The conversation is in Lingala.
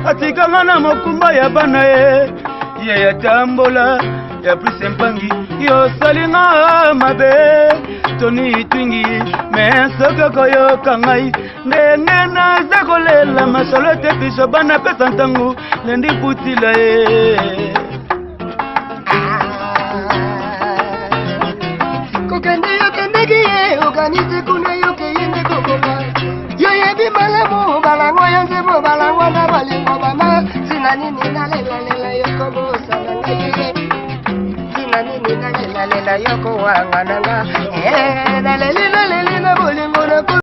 Atikangana mokumba ya bana ye ya tambola ya prisempangi yo salinga mabe toni twingi mesoko koyo kangai ndenge na zakolela masolo te biso bana pesa ntangu lendi putila kokende yo kendegi ye organize kuna yo keyende kokoba yo yebi malamu balango yanze mo balango na balingo bama sinanini na lela yoko bosana ngaye sinanini na lela yoko wanga nanga na lelina bolingo na